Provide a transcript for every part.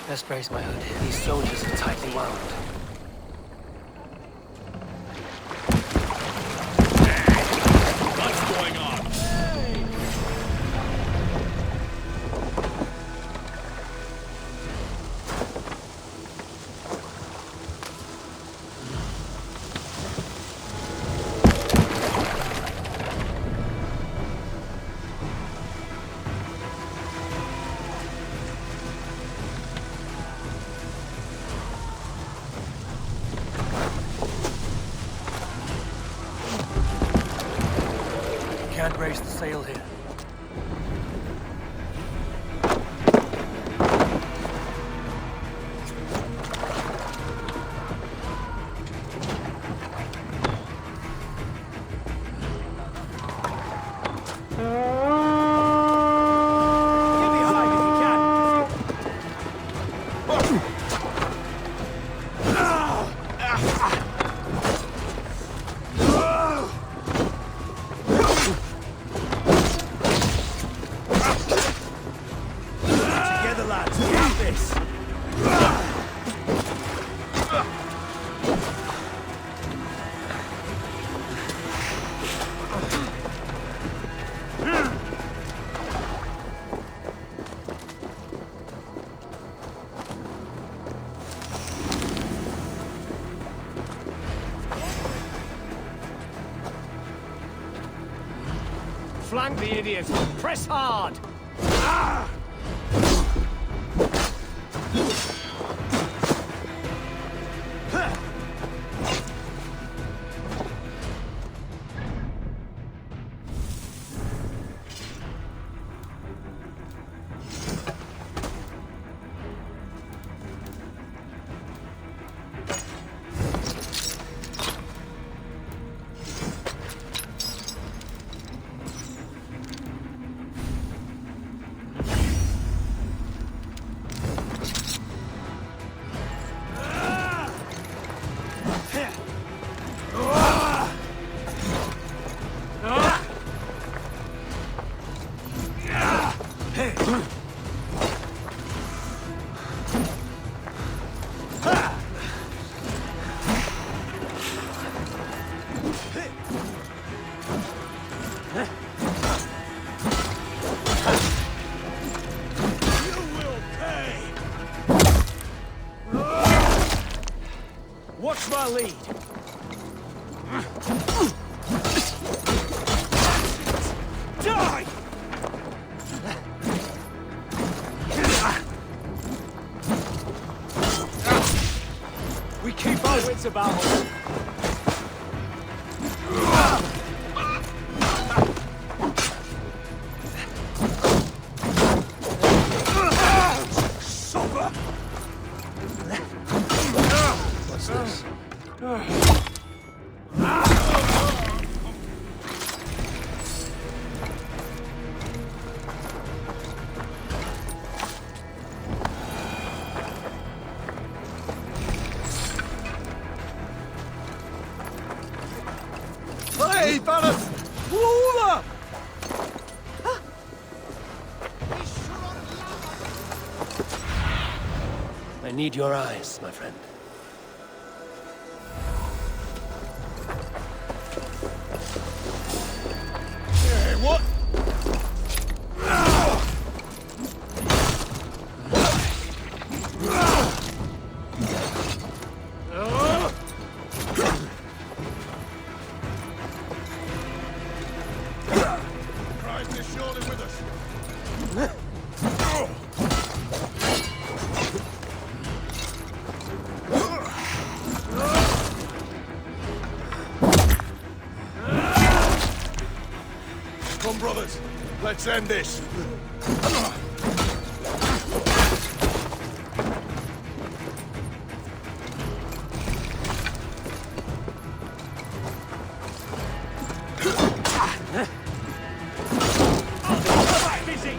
Best brace my hood. These soldiers are tightly wound. What's going on? Can't raise the sail here. Flank the idiots! Press hard! Ah! Watch my lead. Die! We keep our wits about us. What's this? Hey, Baras! Lula! I need your eyes, my friend. Hey, what? Christ is surely with us. Come, brothers. Let's end this. Busy.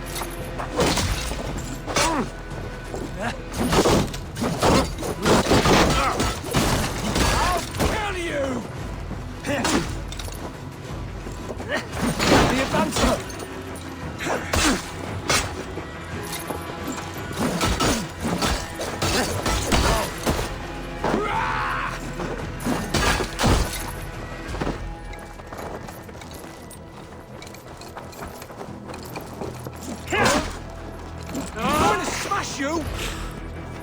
I'll kill you! The advancing!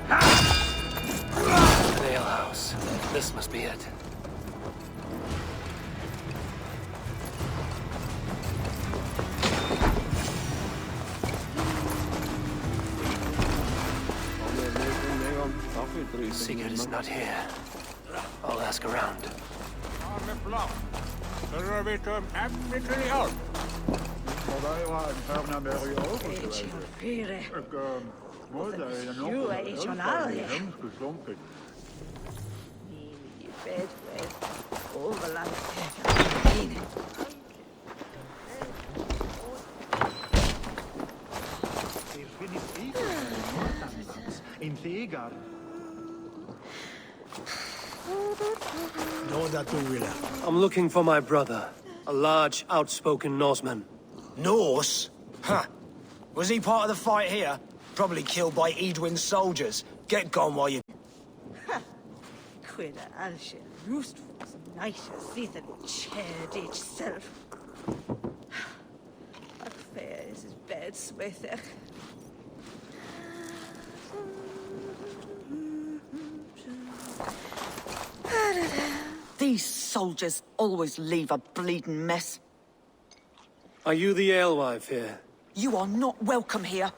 An alehouse. This must be it. Sigurd is not here. I'll ask around. I'm looking for my brother, a large, outspoken Norseman. Norse? Huh. Was he part of the fight here? Probably killed by Edwin's soldiers. Get gone while you... Quilla alshe rústfus næsja síðan cherdich self. Fair is his bed swither. These soldiers always leave a bleeding mess. Are you the alewife here? You are not welcome here.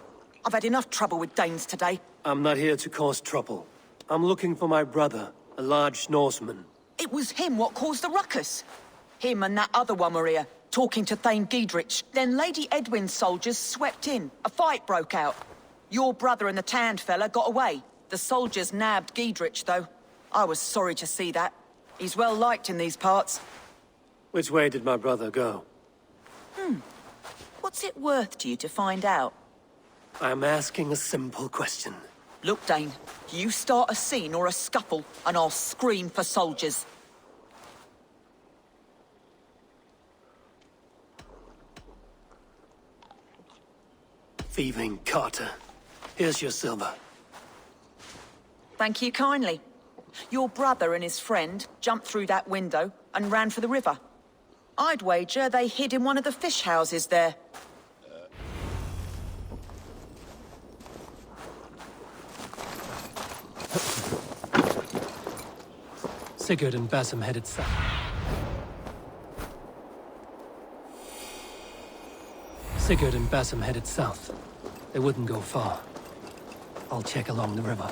I've had enough trouble with Danes today. I'm not here to cause trouble. I'm looking for my brother, a large Norseman. It was him what caused the ruckus. Him and that other one were here, talking to Thane Giedrich. Then Lady Edwin's soldiers swept in. A fight broke out. Your brother and the tanned fella got away. The soldiers nabbed Giedrich, though. I was sorry to see that. He's well liked in these parts. Which way did my brother go? What's it worth to you to find out? I'm asking a simple question. Look, Dane, you start a scene or a scuffle, and I'll scream for soldiers. Thieving Carter. Here's your silver. Thank you kindly. Your brother and his friend jumped through that window and ran for the river. I'd wager they hid in one of the fish houses there. Sigurd and Basim headed south. Sigurd and Basim headed south. They wouldn't go far. I'll check along the river.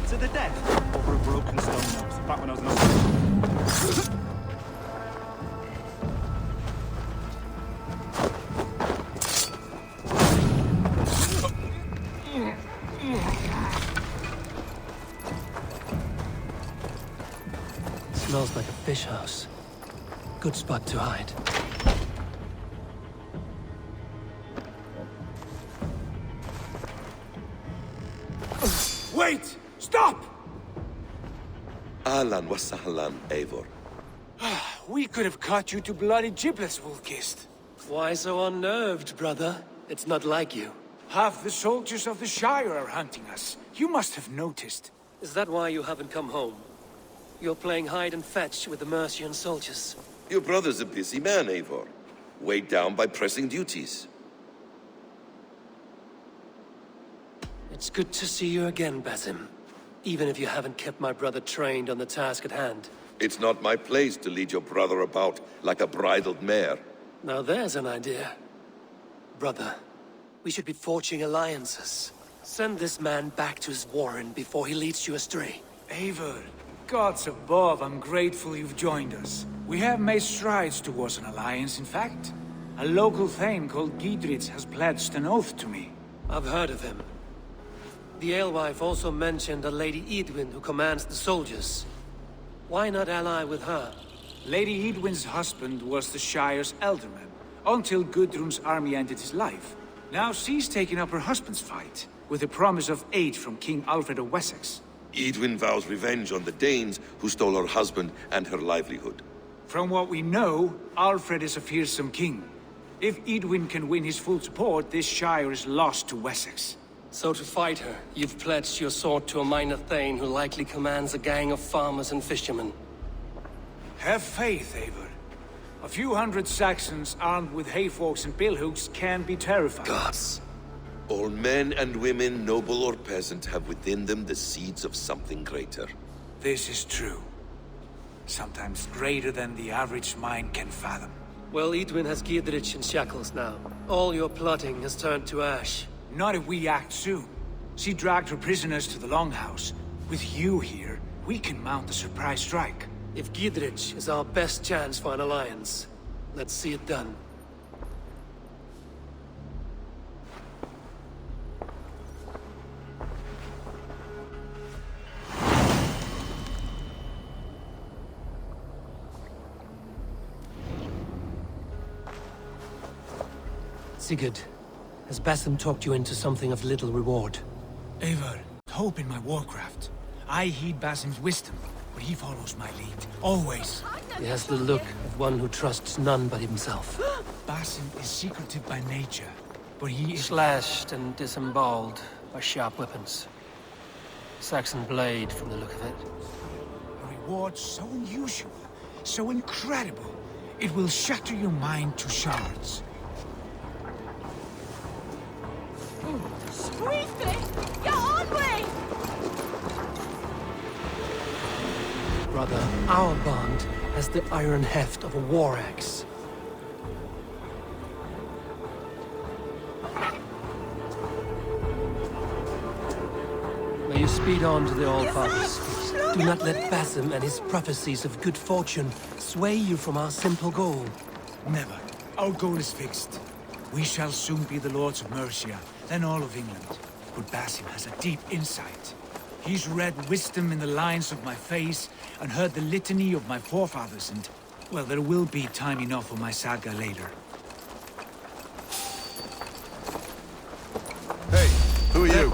To the death over a broken stone nose. Back when I was an Smells like a fish house. Good spot to hide. Wait! Stop! Ahlan wa sahlan, Eivor. We could have cut you to bloody giblets, Wolfkist. Why so unnerved, brother? It's not like you. Half the soldiers of the Shire are hunting us. You must have noticed. Is that why you haven't come home? You're playing hide and fetch with the Mercian soldiers. Your brother's a busy man, Eivor. Weighed down by pressing duties. It's good to see you again, Basim. Even if you haven't kept my brother trained on the task at hand. It's not my place to lead your brother about like a bridled mare. Now there's an idea. Brother, we should be forging alliances. Send this man back to his warren before he leads you astray. Eivor, gods above, I'm grateful you've joined us. We have made strides towards an alliance, in fact. A local thane called Giedrich has pledged an oath to me. I've heard of him. The alewife also mentioned a Lady Edwin who commands the soldiers. Why not ally with her? Lady Edwin's husband was the Shire's elderman, until Gudrun's army ended his life. Now she's taken up her husband's fight. with the promise of aid from King Alfred of Wessex. Edwin vows revenge on the Danes who stole her husband and her livelihood. From what we know, Alfred is a fearsome king. If Edwin can win his full support, this shire is lost to Wessex. So to fight her, you've pledged your sword to a minor thane who likely commands a gang of farmers and fishermen. Have faith, Eivor. A few hundred Saxons armed with hayforks and billhooks can be terrifying. Gods. All men and women, noble or peasant, have within them the seeds of something greater. This is true. Sometimes greater than the average mind can fathom. Well, Edwin has Giedrich in shackles now. All your plotting has turned to ash. Not if we act soon. She dragged her prisoners to the Longhouse. With you here, we can mount a surprise strike. If Giedrich is our best chance for an alliance, let's see it done. Sigurd, has Basim talked you into something of little reward? Eivor, hope in my warcraft. I heed Basim's wisdom, but he follows my lead. Always. He has the look of one who trusts none but himself. Basim is secretive by nature, but he is... Slashed and disemboweled by sharp weapons. Saxon blade from the look of it. A reward so unusual, so incredible, it will shatter your mind to shards. Squeeze You're on way! Brother, our bond has the iron heft of a war axe. May you speed on to the All-Father's feast. Do not let Basim and his prophecies of good fortune sway you from our simple goal. Never. Our goal is fixed. We shall soon be the lords of Mercia, then all of England. But Basim has a deep insight. He's read wisdom in the lines of my face and heard the litany of my forefathers and... well, there will be time enough for my saga later. Hey, who are you?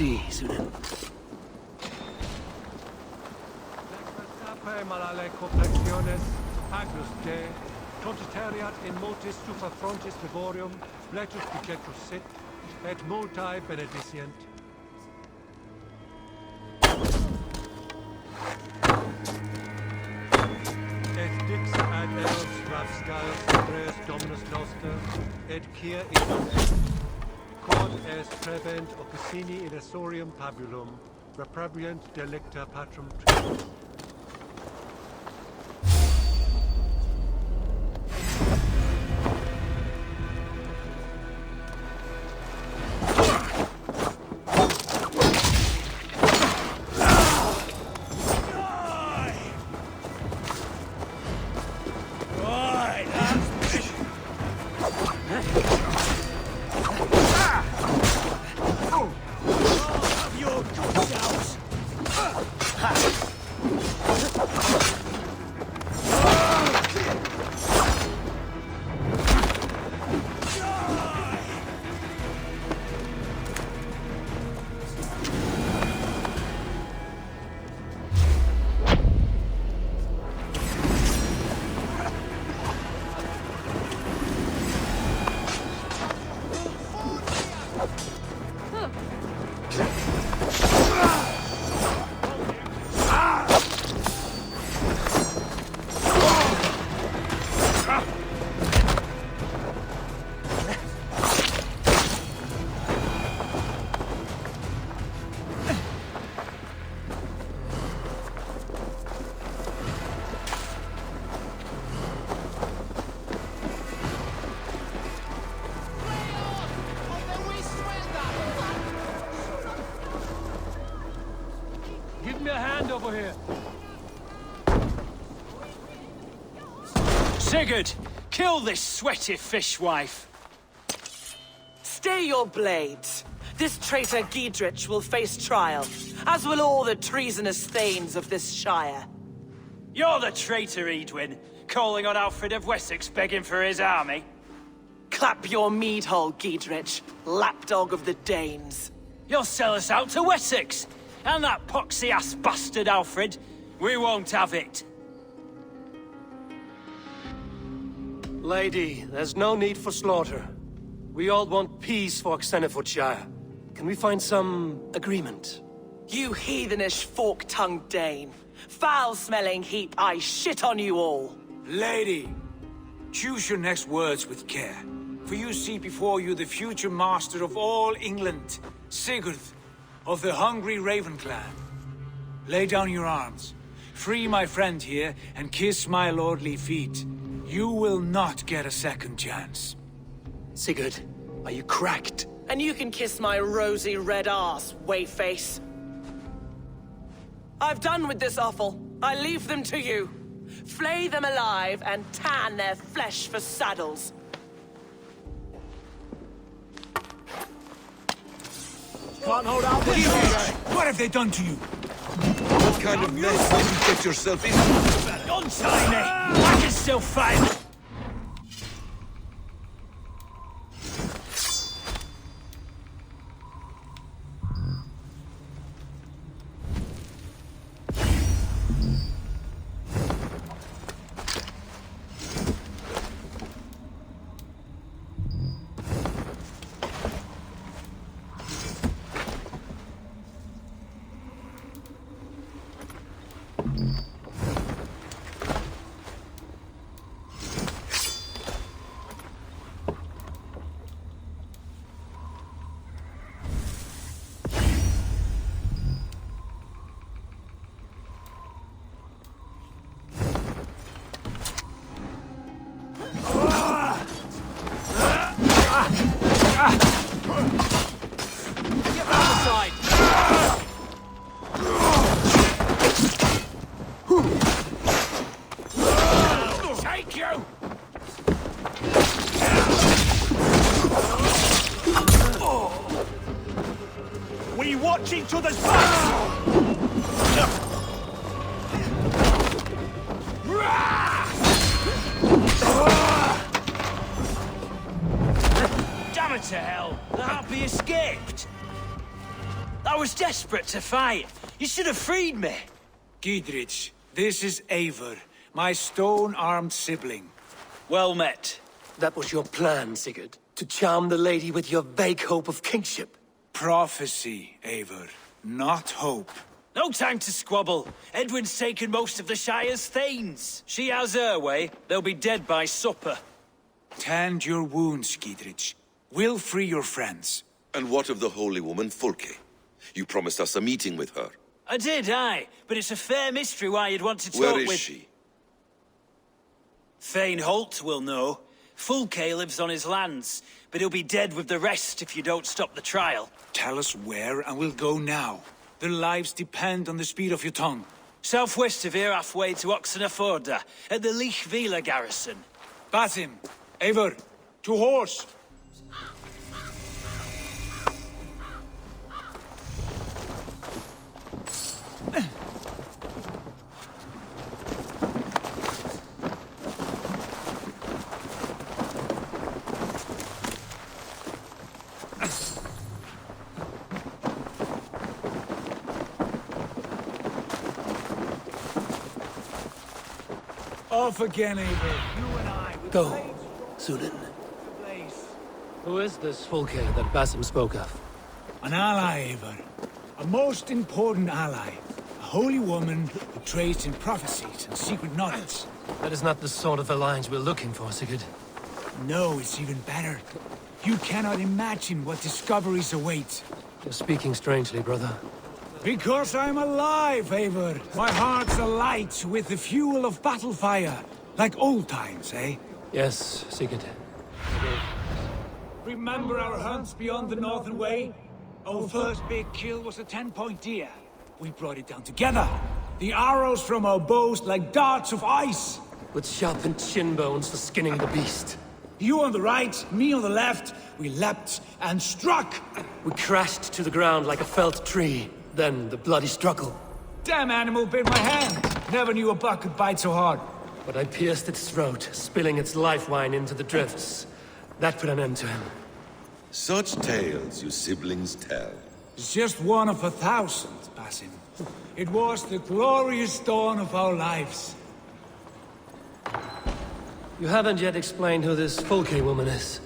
see, Sunan. Malale complexiones, agnus de, totiteriat in multis super frontis vivorium, letus dejectus sit, et multae benedicient. Et dix ad eos rapscaios hebreus dominus noster, et cia idem est. Quod est prebent officini in essorium pabulum, reprobient delicta patrum tribuum. Give me a hand over here. Sigurd, kill this sweaty fishwife. Stay your blades. This traitor Giedrich will face trial, as will all the treasonous thanes of this shire. You're the traitor, Edwin, calling on Alfred of Wessex begging for his army. Clap your mead hole, Giedrich, lapdog of the Danes. You'll sell us out to Wessex, and that poxy-ass bastard Alfred. We won't have it. Lady, there's no need for slaughter. We all want peace for Xenofordshire. Can we find some agreement? You heathenish fork-tongued Dane. Foul-smelling heap, I shit on you all. Lady, choose your next words with care. For you see before you the future master of all England, Sigurd, of the hungry Raven clan. Lay down your arms. Free my friend here and kiss my lordly feet. You will not get a second chance. Sigurd, are you cracked? And you can kiss my rosy red arse, wayface. I've done with this offal. I leave them to you. Flay them alive and tan their flesh for saddles. Can't hold out this What have they done to you? What kind of mess did you get yourself into? Don't tell me! I can still fight! Each other's backs! Damn it to hell! The harpy escaped! I was desperate to fight. You should have freed me. Giedrich, this is Eivor, my stone-armed sibling. Well met. That was your plan, Sigurd. To charm the lady with your vague hope of kingship. Prophecy, Eivor, not hope. No time to squabble. Edwin's taken most of the Shire's thanes. She has her way. They'll be dead by supper. Tend your wounds, Giedrich. We'll free your friends. And what of the holy woman Fulke? You promised us a meeting with her. I did, aye. But it's a fair mystery why you'd want to talk Where with... is she? Thane Holt will know. Fulke lives on his lands, but he'll be dead with the rest if you don't stop the trial. Tell us where, and we'll go now. Their lives depend on the speed of your tongue. Southwest of here, halfway to Oxenaforda, at the Lichvila garrison. Basim, Eivor, to horse! Off again, Eivor. You and I will Go, Sunan. place. Who is this Fulke that Basim spoke of? An ally, Eivor. A most important ally. A holy woman who trades in prophecies and secret knowledge. That is not the sort of alliance we're looking for, Sigurd. No, it's even better. You cannot imagine what discoveries await. You're speaking strangely, brother. Because I'm alive, Eivor. My heart's alight with the fuel of battle fire. Like old times, eh? Yes, Sigurd. Remember our hunts beyond the Northern Way? Our first big kill was a 10-point deer. We brought it down together. The arrows from our bows like darts of ice. With sharpened shin bones for skinning the beast. You on the right, me on the left. We leapt and struck. We crashed to the ground like a felled tree. Then the bloody struggle. Damn animal bit my hand. Never knew a buck could bite so hard. But I pierced its throat, spilling its life wine into the drifts. That put an end to him. Such tales you siblings tell. It's just one of 1,000, Basim. It was the glorious dawn of our lives. You haven't yet explained who this Fulke woman is.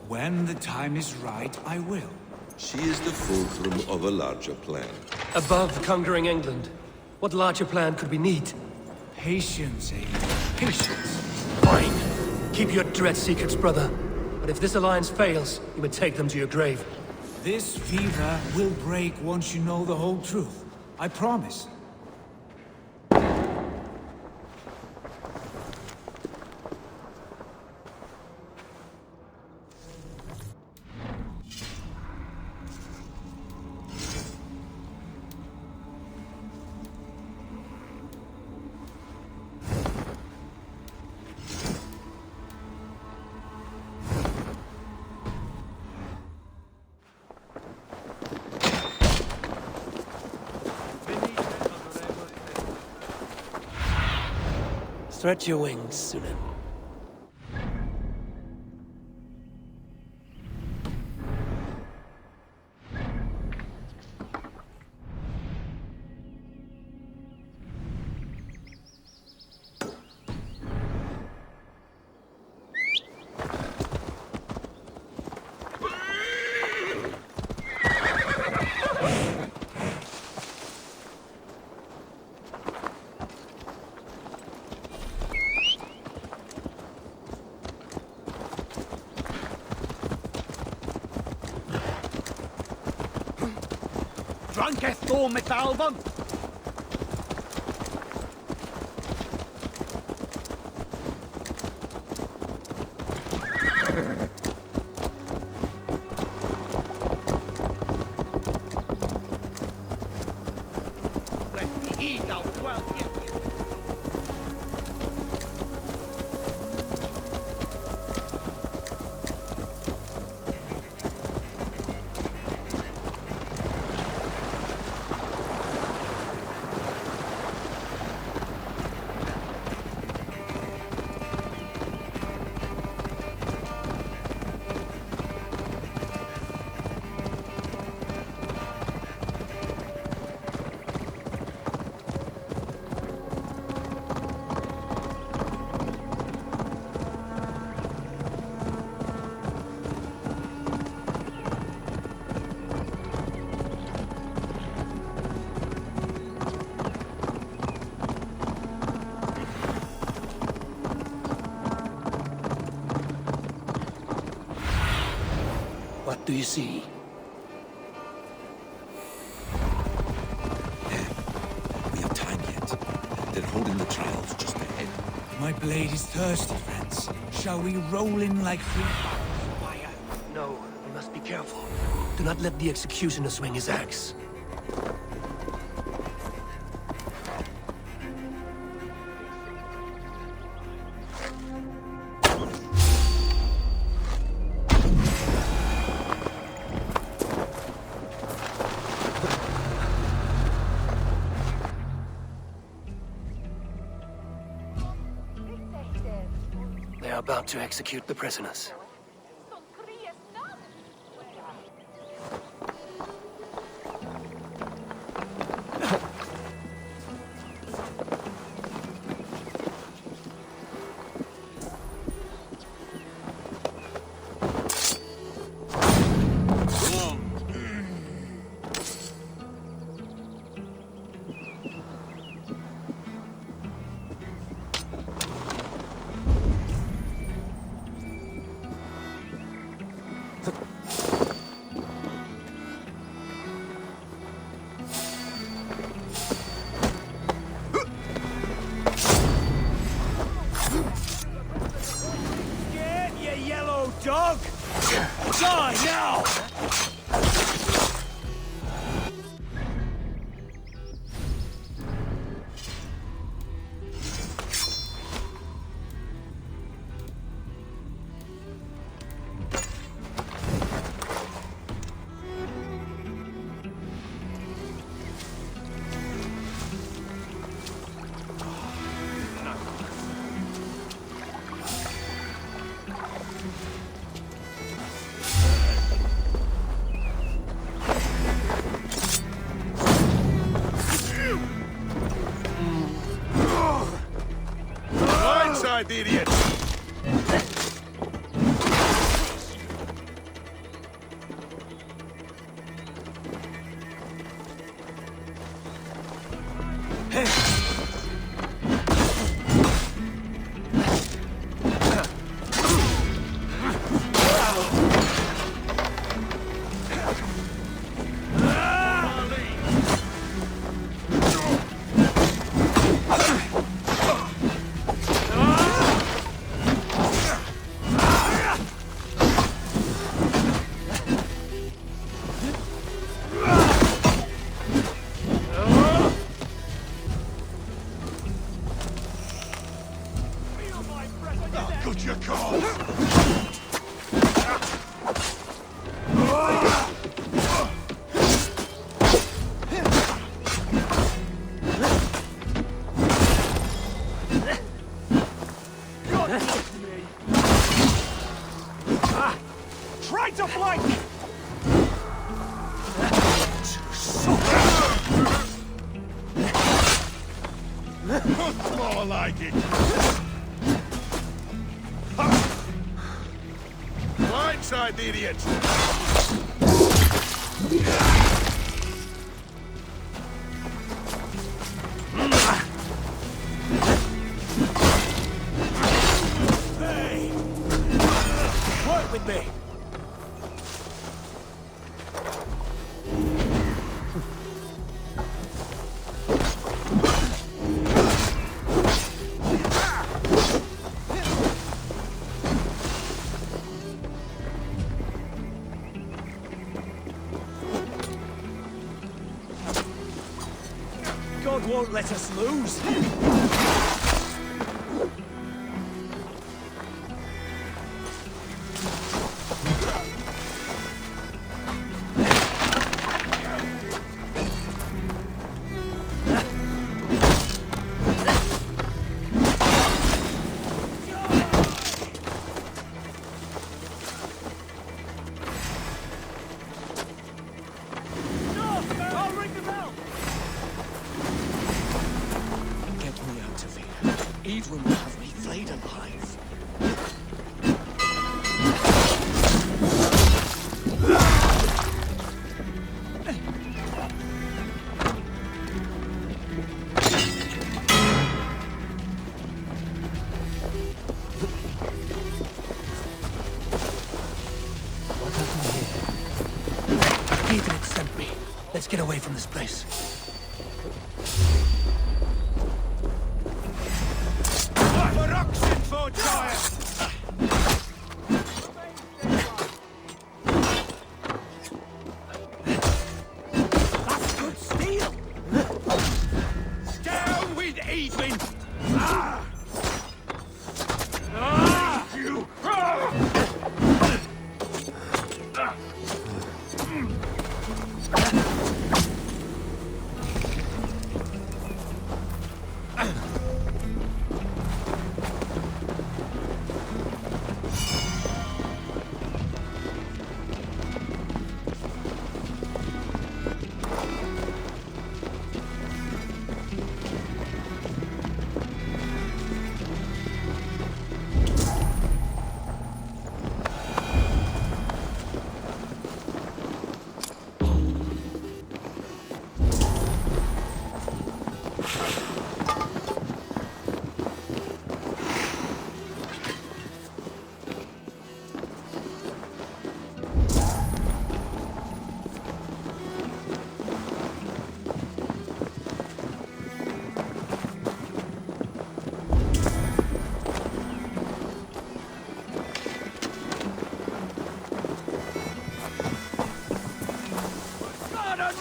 When the time is right, I will. She is the fulcrum of a larger plan. Above conquering England, what larger plan could we need? Patience, Aiden. Patience. Fine. Keep your dread secrets, brother. But if this alliance fails, you may take them to your grave. This fever will break once you know the whole truth. I promise. Stretch your wings, Sunan. Drunkest då med alban! What do you see? We have time yet. They're holding the trials just ahead. My blade is thirsty, friends. Shall we roll in like free? No, we must be careful. Do not let the executioner swing his axe. They are about to execute the prisoners. Dog! Die now! Blindside the idiot! Good your call! Try to flank! More like it! Blindside the idiot! Hey! Work with me! God won't let us lose. I'll ring the bell! Get me out of here. Edwin will have me flayed alive. What happened here? Let's get away from this place. That's good steel! Down with Edwin! You!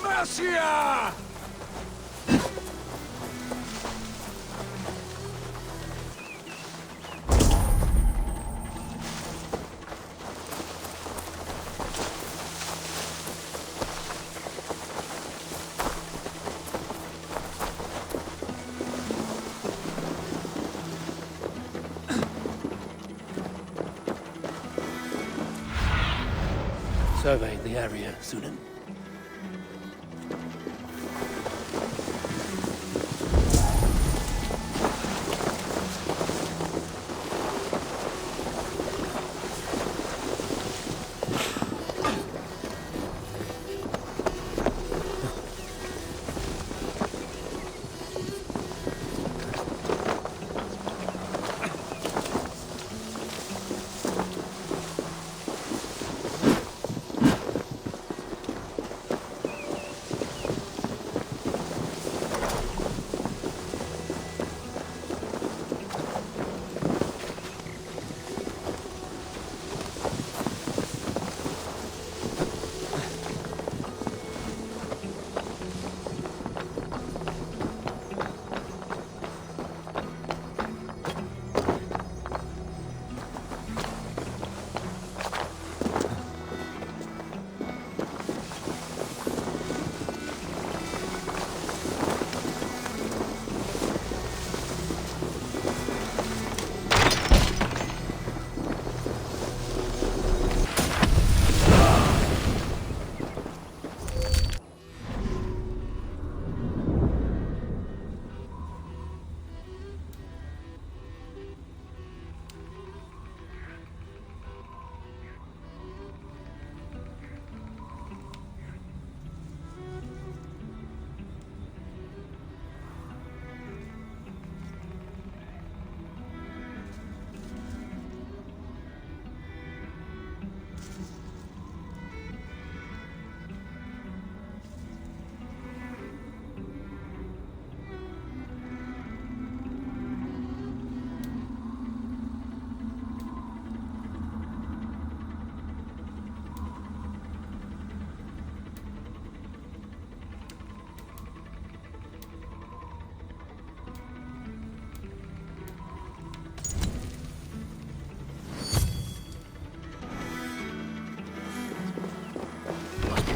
Mercia! Survey the area, Sunan.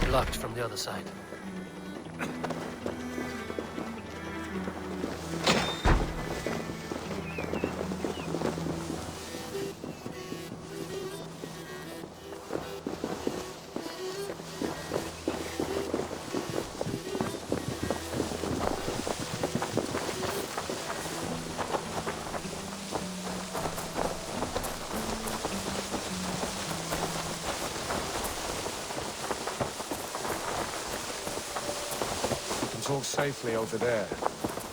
Blocked from the other side. Talk safely over there.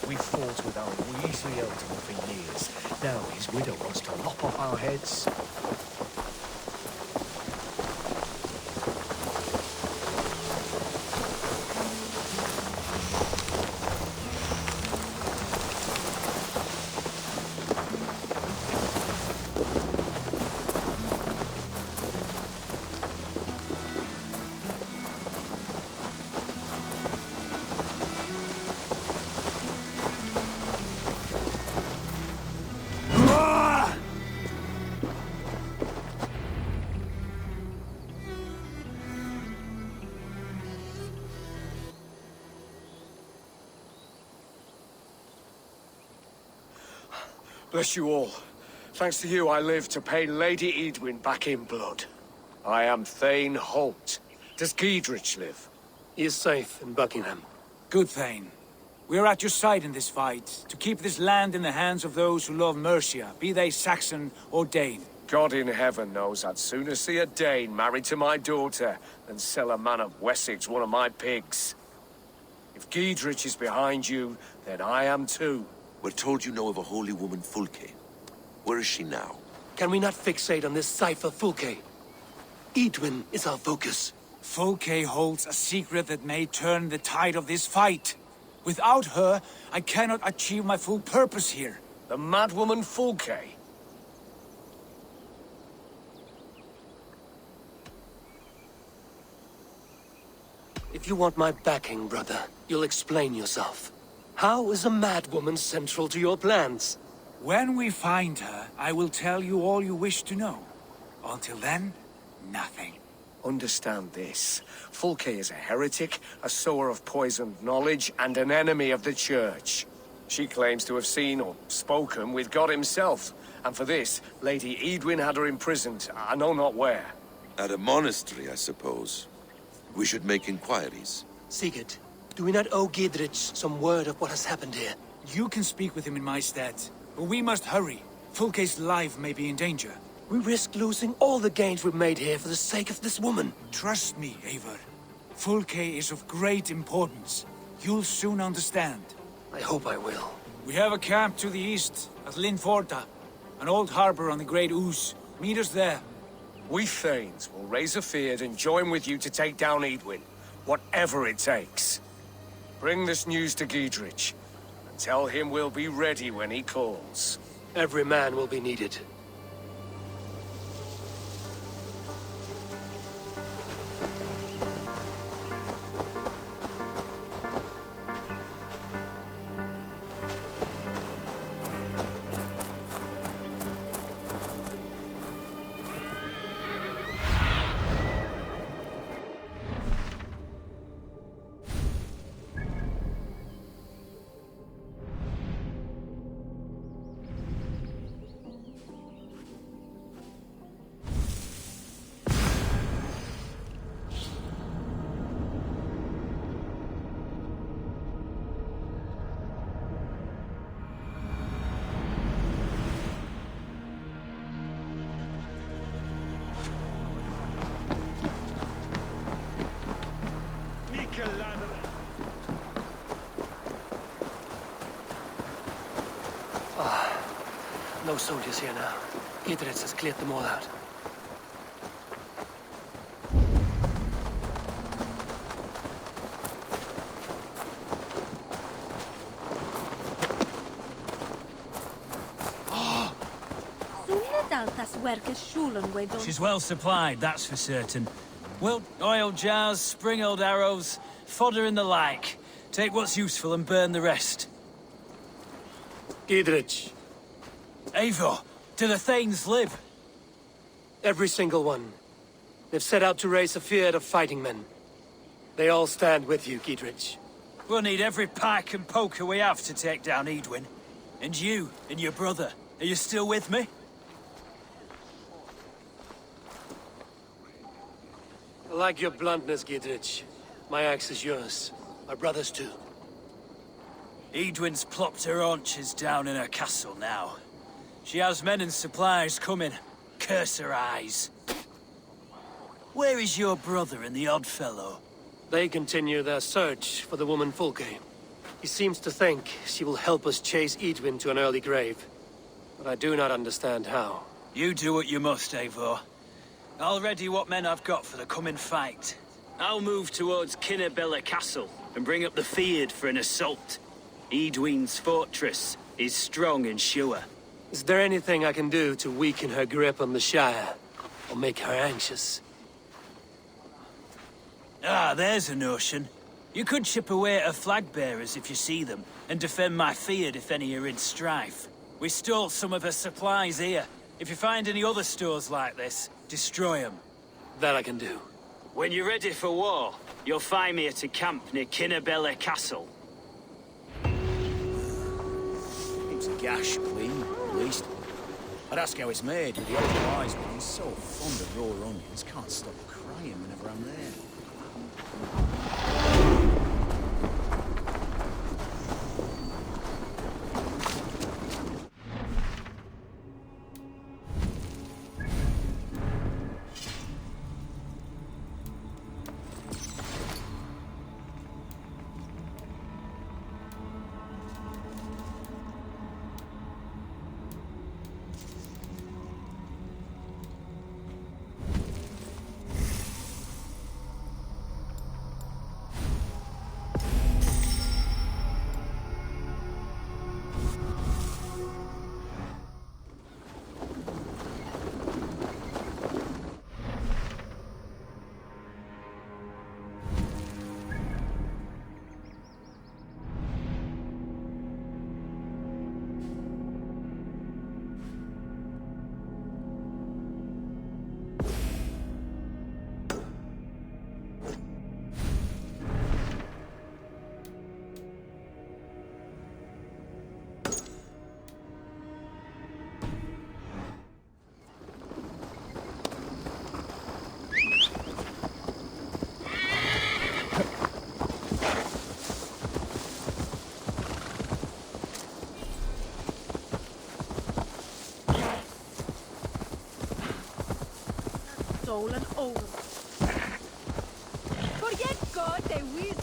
We fought with our Weasley elder for years. Now his widow wants to lop off our heads. Bless you all. Thanks to you, I live to pay Lady Edwin back in blood. I am Thane Holt. Does Giedrich live? He is safe in Buckingham. Good, Thane. We are at your side in this fight, to keep this land in the hands of those who love Mercia, be they Saxon or Dane. God in heaven knows I'd sooner see a Dane married to my daughter than sell a man of Wessex one of my pigs. If Giedrich is behind you, then I am too. We're told you know of a holy woman, Fulke. Where is she now? Can we not fixate on this cipher, Fulke? Edwin is our focus. Fulke holds a secret that may turn the tide of this fight. Without her, I cannot achieve my full purpose here. The madwoman Fulke? If you want my backing, brother, you'll explain yourself. How is a madwoman central to your plans? When we find her, I will tell you all you wish to know. Until then, nothing. Understand this. Fulke is a heretic, a sower of poisoned knowledge, and an enemy of the Church. She claims to have seen or spoken with God himself, and for this, Lady Edwin had her imprisoned, I know not where. At a monastery, I suppose. We should make inquiries. Sigurd, do we not owe Giedrich some word of what has happened here? You can speak with him in my stead, but we must hurry. Fulke's life may be in danger. We risk losing all the gains we've made here for the sake of this woman. Trust me, Eivor. Fulke is of great importance. You'll soon understand. I hope I will. We have a camp to the east, at Forta, an old harbor on the Great Ouse. Meet us there. We Thanes will raise a feard and join with you to take down Edwin, whatever it takes. Bring this news to Giedrich, and tell him we'll be ready when he calls. Every man will be needed. No soldiers here now. Giedrich has cleared them all out. She's well supplied, that's for certain. Wilt, oil jars, spring-oiled arrows, fodder and the like. Take what's useful and burn the rest. Giedrich. Eivor, do the Thanes live? Every single one. They've set out to raise a fear of fighting men. They all stand with you, Giedrich. We'll need every pike and poker we have to take down Edwin. And you, and your brother, are you still with me? I like your bluntness, Giedrich. My axe is yours. My brother's too. Edwin's plopped her haunches down in her castle now. She has men and supplies coming. Curse her eyes. Where is your brother and the odd fellow? They continue their search for the woman Fulke. He seems to think she will help us chase Edwin to an early grave. But I do not understand how. You do what you must, Eivor. I'll ready what men I've got for the coming fight. I'll move towards Kinnabella Castle and bring up the feared for an assault. Edwin's fortress is strong and sure. Is there anything I can do to weaken her grip on the Shire? Or make her anxious? Ah, there's a notion. You could chip away at her flag-bearers if you see them, and defend my feared if any are in strife. We stole some of her supplies here. If you find any other stores like this, destroy them. That I can do. When you're ready for war, you'll find me at a camp near Kinnabella Castle. It's gash clean. least. I'd ask how it's made, but the old wise man's so fond of raw onions, can't stop crying whenever I'm there. Stolen over. Forget God, they will.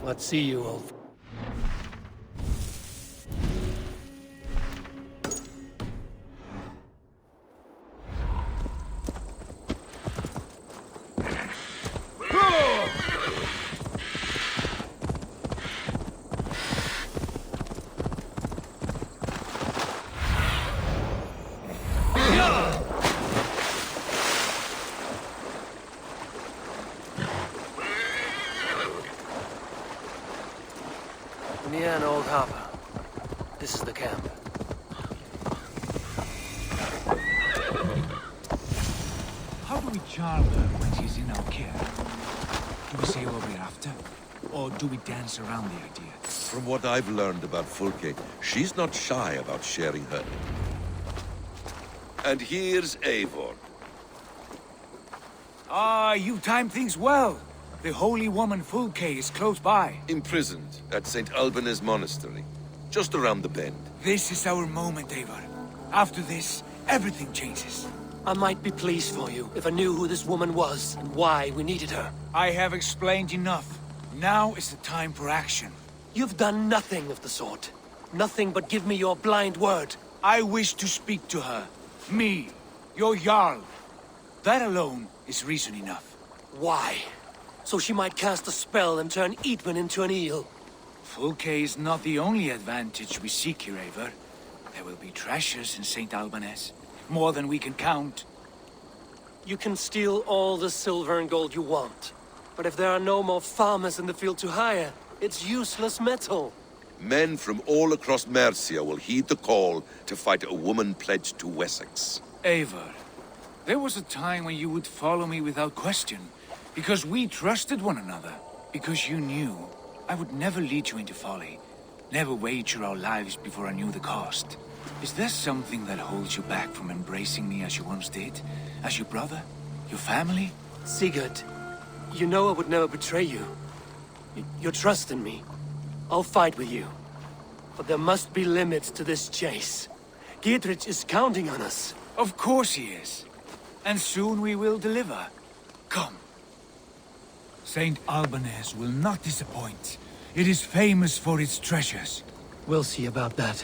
Let's see you, old. Near an old harbor. This is the camp. How do we charm her when she's in our care? Do we say what we're after? Or do we dance around the idea? From what I've learned about Fulke, she's not shy about sharing her. And here's Eivor. Ah, you time things well. The holy woman Fulke is close by. Imprisoned at St. Alban's Monastery, just around the bend. This is our moment, Eivor. After this, everything changes. I might be pleased for you if I knew who this woman was and why we needed her. I have explained enough. Now is the time for action. You've done nothing of the sort. Nothing but give me your blind word. I wish to speak to her. Me, your Jarl. That alone is reason enough. Why? So she might cast a spell and turn Eatman into an eel. Fulke is not the only advantage we seek here, Eivor. There will be treasures in St. Albanese. More than we can count. You can steal all the silver and gold you want. But if there are no more farmers in the field to hire, it's useless metal. Men from all across Mercia will heed the call to fight a woman pledged to Wessex. Eivor, there was a time when you would follow me without question. Because we trusted one another. Because you knew I would never lead you into folly. Never wager our lives before I knew the cost. Is there something that holds you back from embracing me as you once did? As your brother? Your family? Sigurd, you know I would never betray you. Your trust in me. I'll fight with you. But there must be limits to this chase. Giedrich is counting on us. Of course he is. And soon we will deliver. Come. St. Albanese will not disappoint. It is famous for its treasures. We'll see about that.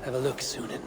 Have a look, Sunan.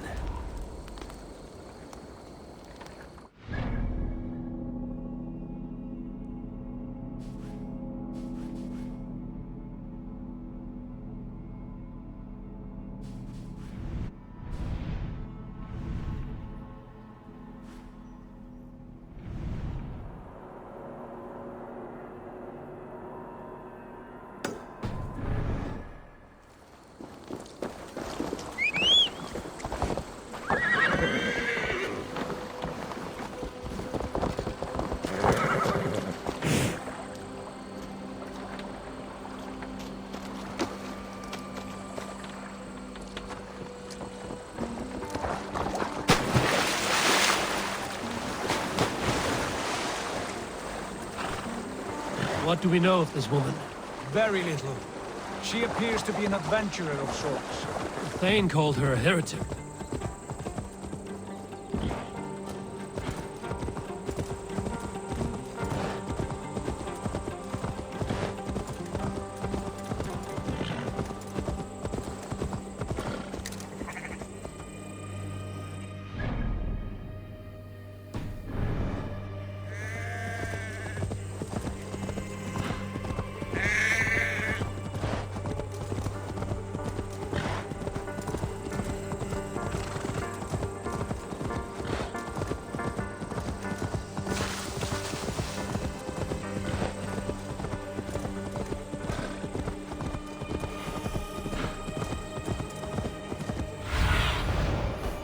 What do we know of this woman? Very little. She appears to be an adventurer of sorts. Thane called her a heretic.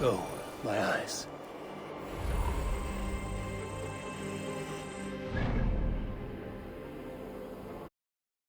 Go, my eyes.